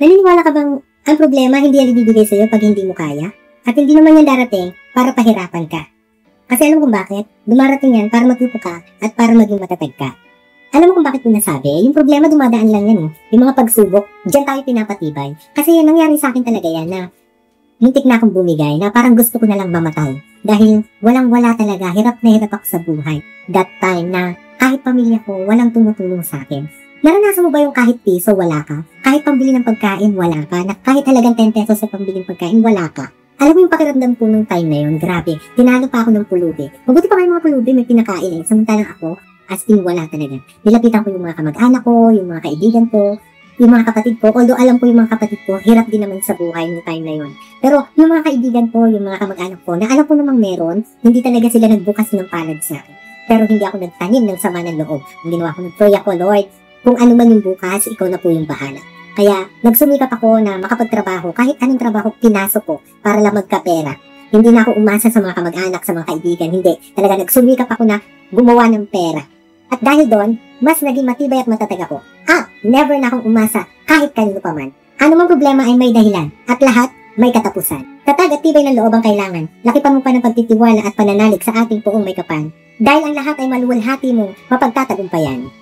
Naniniwala ka bang ang problema hindi yan ibibigay sa'yo pag hindi mo kaya? At hindi naman yan darating para pahirapan ka. Kasi alam mo kung bakit? Dumarating yan para matuto ka at para maging matatag ka. Alam mo kung bakit ko nasabi? Yung problema dumadaan lang yan eh. Yung mga pagsubok, dyan tayo pinapatibay. Kasi yan, nangyari sa akin talaga yan na muntik na akong bumigay na parang gusto ko na lang mamatay. Dahil walang-wala talaga, hirap na hirap ako sa buhay. That time na kahit pamilya ko, walang tumutulong sa akin. Naranasan mo ba yung kahit piso, wala ka? Kahit pambili ng pagkain, wala ka? Na kahit halagang 10 pesos sa pambili ng pagkain, wala ka? Alam mo yung pakiramdam ko nung time na yun, grabe. Tinalo pa ako ng pulubi. Mabuti pa kayo mga pulubi, may pinakain eh. Samantalang ako, as in wala talaga. Nilapitan ko yung mga kamag-anak ko, yung mga kaibigan ko, yung mga kapatid ko. Although alam ko yung mga kapatid ko, hirap din naman sa buhay nung time na yun. Pero yung mga kaibigan ko, yung mga kamag-anak ko, na alam ko namang meron, hindi talaga sila nagbukas ng palad sa akin. Pero hindi ako nagtanim ng sama ng loob. Ang ginawa ko, nag-pray ako, Lord, kung ano man yung bukas, ikaw na po yung bahala. Kaya, nagsumikap ako na makapagtrabaho, kahit anong trabaho pinasok ko para lang magkapera. Hindi na ako umasa sa mga kamag-anak, sa mga kaibigan, hindi. Talaga nagsumikap ako na gumawa ng pera. At dahil doon, mas naging matibay at matatag ako. Never na akong umasa, kahit kanino pa man. Ano mang problema ay may dahilan, at lahat may katapusan. Tatag at tibay ng loob ang kailangan. Lakipan mo pa ng pagtitiwala at pananalig sa ating poong may kapal. Dahil ang lahat ay maluwalhati mo, mapagtatagumpayan.